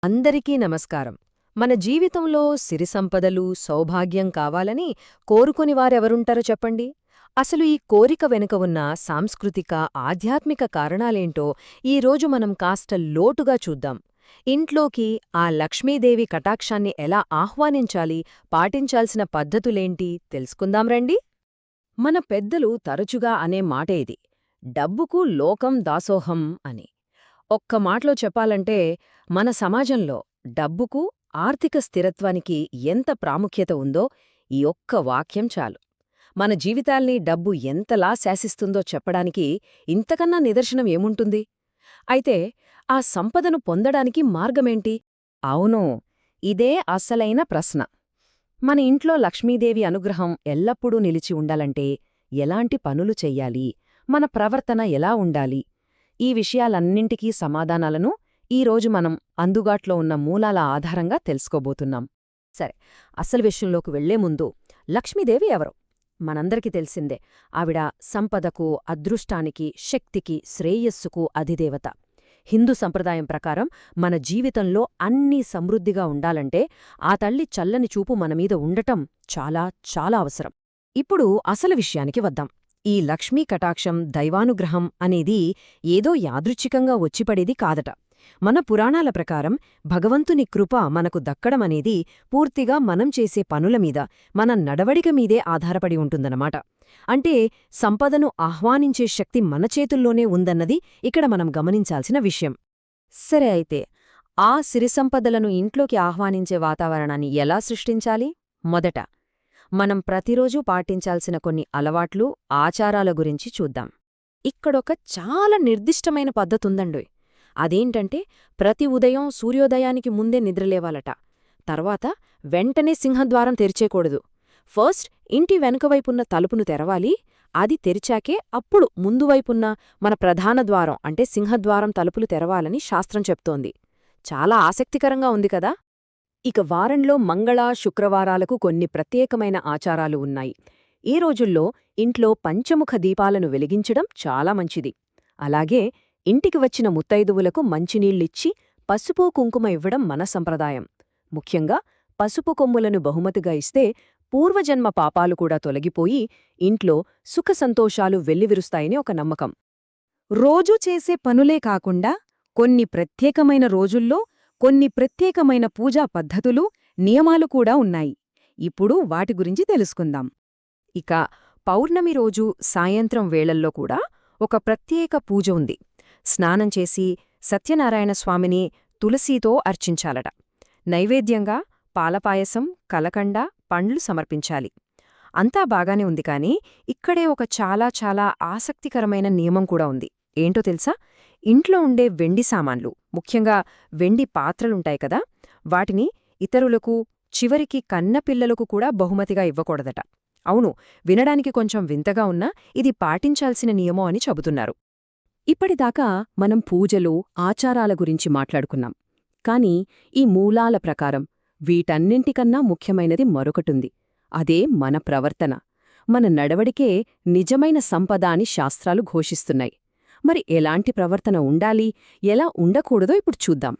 అందరికీ నమస్కారం. మన జీవితంలో సిరి సంపదలు, సౌభాగ్యం కావాలని కోరుకుని వారెవరుంటారో చెప్పండి? అసలు ఈ కోరిక వెనుక ఉన్న సాంస్కృతిక, ఆధ్యాత్మిక కారణాలేంటో ఈరోజు మనం కాస్త లోటుగా చూద్దాం. ఇంట్లోకి ఆ లక్ష్మీదేవి కటాక్షాన్ని ఎలా ఆహ్వానించాలి, పాటించాల్సిన పద్ధతులేంటి తెలుసుకుందాం రండి. మన పెద్దలు తరచుగా అనే మాట ఇది, డబ్బుకు లోకం దాసోహం అని. ఒక్క మాటలో చెప్పాలంటే మన సమాజంలో డబ్బుకు, ఆర్థిక స్థిరత్వానికి ఎంత ప్రాముఖ్యత ఉందో ఈ ఒక్క వాక్యం చాలు. మన జీవితాల్ని డబ్బు ఎంతలా శాసిస్తుందో చెప్పడానికి ఇంతకన్నా నిదర్శనం ఏముంటుంది? అయితే ఆ సంపదను పొందడానికి మార్గమేంటి? అవును, ఇదే అసలైన ప్రశ్న. మన ఇంట్లో లక్ష్మీదేవి అనుగ్రహం ఎల్లప్పుడూ నిలిచి ఉండాలంటే ఎలాంటి పనులు చెయ్యాలి, మన ప్రవర్తన ఎలా ఉండాలి? ఈ విషయాలన్నింటికీ సమాధానాలను ఈరోజు మనం అందుబాటులో ఉన్న మూలాల ఆధారంగా తెలుసుకోబోతున్నాం. సరే, అసలు విషయంలోకి వెళ్లే ముందు లక్ష్మీదేవి ఎవరు? మనందరికీ తెలిసిందే. ఆవిడ సంపదకు, అదృష్టానికి, శక్తికి, శ్రేయస్సుకు అధిదేవత. హిందూ సంప్రదాయం ప్రకారం మన జీవితంలో అన్నీ సమృద్ధిగా ఉండాలంటే ఆ తల్లి చల్లని చూపు మనమీద ఉండటం చాలా చాలా అవసరం. ఇప్పుడు అసలు విషయానికి వద్దాం. ఈ లక్ష్మీ కటాక్షం, దైవానుగ్రహం అనేది ఏదో యాదృచ్ఛికంగా వచ్చిపడేది కాదట. మన పురాణాల ప్రకారం భగవంతుని కృప మనకు దక్కడమనేది పూర్తిగా మనం చేసే పనులమీద, మన నడవడిక మీదే ఆధారపడి ఉంటుందన్నమాట. అంటే సంపదను ఆహ్వానించే శక్తి మన చేతుల్లోనే ఉందన్నది ఇక్కడ మనం గమనించాల్సిన విషయం. సరే, అయితే ఆ సిరిసంపదలను ఇంట్లోకి ఆహ్వానించే వాతావరణాన్ని ఎలా సృష్టించాలి? మొదట మనం ప్రతిరోజూ పాటించాల్సిన కొన్ని అలవాట్లు, ఆచారాల గురించి చూద్దాం. ఇక్కడొక చాలా నిర్దిష్టమైన పద్ధతుందండోయ్. అదేంటంటే ప్రతి ఉదయం సూర్యోదయానికి ముందే నిద్రలేవాలట. తర్వాత వెంటనే సింహద్వారం తెరిచేకూడదు. ఫస్ట్ ఇంటి వెనుకవైపున్న తలుపును తెరవాలి. అది తెరిచాకే అప్పుడు ముందువైపున్న మన ప్రధాన ద్వారం అంటే సింహద్వారం తలుపులు తెరవాలని శాస్త్రం చెప్తోంది. చాలా ఆసక్తికరంగా ఉంది కదా? ఇక వారంలో మంగళ, శుక్రవారాలకు కొన్ని ప్రత్యేకమైన ఆచారాలు ఉన్నాయి. ఈ రోజుల్లో ఇంట్లో పంచముఖ దీపాలను వెలిగించడం చాలా మంచిది. అలాగే ఇంటికి వచ్చిన ముత్తైదువులకు మంచినీళ్ళిచ్చి పసుపు, కుంకుమ ఇవ్వడం మన సంప్రదాయం. ముఖ్యంగా పసుపు కొమ్ములను బహుమతిగా ఇస్తే పూర్వజన్మ పాపాలు కూడా తొలగిపోయి ఇంట్లో సుఖసంతోషాలు వెల్లివిరుస్తాయని ఒక నమ్మకం. రోజూ చేసే పనులే కాకుండా కొన్ని ప్రత్యేకమైన రోజుల్లో కొన్ని ప్రత్యేకమైన పూజా పద్ధతులు, నియమాలు కూడా ఉన్నాయి. ఇప్పుడు వాటి గురించి తెలుసుకుందాం. ఇక పౌర్ణమి రోజు సాయంత్రం వేళల్లో కూడా ఒక ప్రత్యేక పూజ ఉంది. స్నానం చేసి సత్యనారాయణ స్వామిని తులసీతో అర్చించాలట. నైవేద్యంగా పాలపాయసం, కలకండ, పండ్లు సమర్పించాలి. అంతా బాగానే ఉంది, కానీ ఇక్కడే ఒక చాలా చాలా ఆసక్తికరమైన నియమం కూడా ఉంది. ఏంటో తెలుసా? ఇంట్లో ఉండే వెండి సామాన్లు, ముఖ్యంగా వెండి పాత్రలుంటాయి కదా, వాటిని ఇతరులకు, చివరికి కన్నపిల్లలకు కూడా బహుమతిగా ఇవ్వకూడదట. అవును, వినడానికి కొంచెం వింతగా ఉన్నా ఇది పాటించాల్సిన నియమం అని చెబుతున్నారు. ఇప్పటిదాకా మనం పూజలు, ఆచారాల గురించి మాట్లాడుకున్నాం. కాని ఈ మూలాల ప్రకారం వీటన్నింటికన్నా ముఖ్యమైనది మరొకటుంది. అదే మన ప్రవర్తన. మన నడవడికే నిజమైన సంపద అని శాస్త్రాలు ఘోషిస్తున్నాయి. మరి ఎలాంటి ప్రవర్తన ఉండాలి, ఎలా ఉండకూడదో ఇప్పుడు చూద్దాం.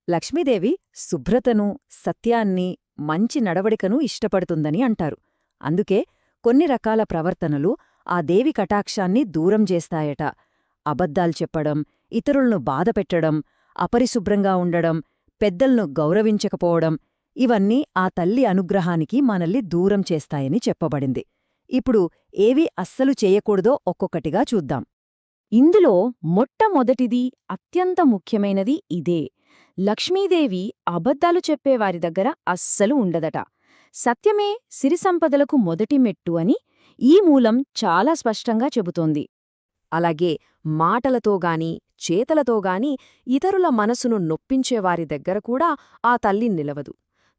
లక్ష్మీదేవి శుభ్రతను, సత్యాన్ని, మంచి నడవడికను ఇష్టపడుతుందని అంటారు. అందుకే కొన్ని రకాల ప్రవర్తనలు ఆ దేవి కటాక్షాన్ని దూరం చేస్తాయట. అబద్ధాలు చెప్పడం, ఇతరులను బాధపెట్టడం, అపరిశుభ్రంగా ఉండడం, పెద్దల్ను గౌరవించకపోవడం ఇవన్నీ ఆ తల్లి అనుగ్రహానికి మనల్ని దూరం చేస్తాయని చెప్పబడింది. ఇప్పుడు ఏవి అస్సలు చేయకూడదో ఒక్కొక్కటిగా చూద్దాం. ఇందులో మొట్టమొదటిది, అత్యంత ముఖ్యమైనది ఇదే. లక్ష్మీదేవి అబద్ధాలు చెప్పేవారి దగ్గర అస్సలు ఉండదట. సత్యమే సిరిసంపదలకు మొదటి మెట్టు అని ఈ మూలం చాలా స్పష్టంగా చెబుతోంది. అలాగే మాటలతోగాని, చేతలతోగాని ఇతరుల మనసును నొప్పించేవారి దగ్గర కూడా ఆ తల్లి నిలవదు.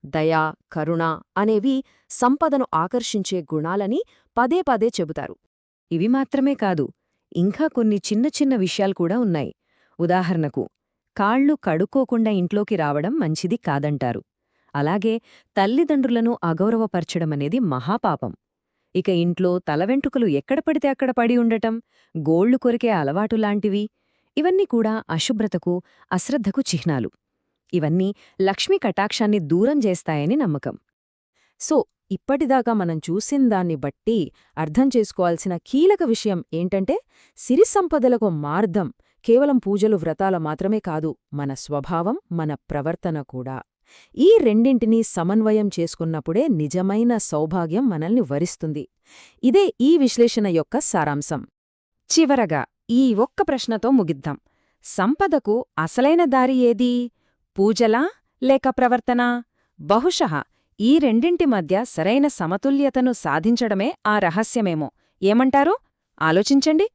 దయా, కరుణ అనేవి సంపదను ఆకర్షించే గుణాలని పదే పదే చెబుతారు. ఇవి మాత్రమే కాదు, ఇంకా కొన్ని చిన్న చిన్న విషయాలు కూడా ఉన్నాయి. ఉదాహరణకు, కాళ్ళు కడుక్కోకుండా ఇంట్లోకి రావడం మంచిది కాదంటారు. అలాగే తల్లిదండ్రులను అగౌరవపరచడమనేది మహాపాపం. ఇక ఇంట్లో తలవెంట్రుకలు ఎక్కడ పడితే అక్కడ పడి ఉండటం, గోళ్లు కొరికే అలవాటులాంటివి, ఇవన్నీ కూడా అశుభ్రతకు, అశ్రద్ధకు చిహ్నాలు. ఇవన్నీ లక్ష్మీ కటాక్షాన్ని దూరం చేస్తాయని నమ్మకం. సో ఇప్పటిదాకా మనం చూసిందాన్ని బట్టి అర్థం చేసుకోవాల్సిన కీలక విషయం ఏంటంటే సిరి సంపదలకు మార్గం కేవలం పూజలు వ్రతాల మాత్రమే కాదు, మన స్వభావం, మన ప్రవర్తన కూడా. ఈ రెండింటినీ సమన్వయం చేసుకున్నప్పుడే నిజమైన సౌభాగ్యం మనల్ని వరిస్తుంది. ఇదే ఈ విశ్లేషణ యొక్క సారాంశం. చివరగా ఈ ఒక్క ప్రశ్నతో ముగిద్దాం. సంపదకు అసలైన దారి ఏదీ? పూజలా లేక ప్రవర్తనా? బహుశః ఈ రెండింటి మధ్య సరైన సమతుల్యతను సాధించడమే ఆ రహస్యమేమో. ఏమంటారు? ఆలోచించండి.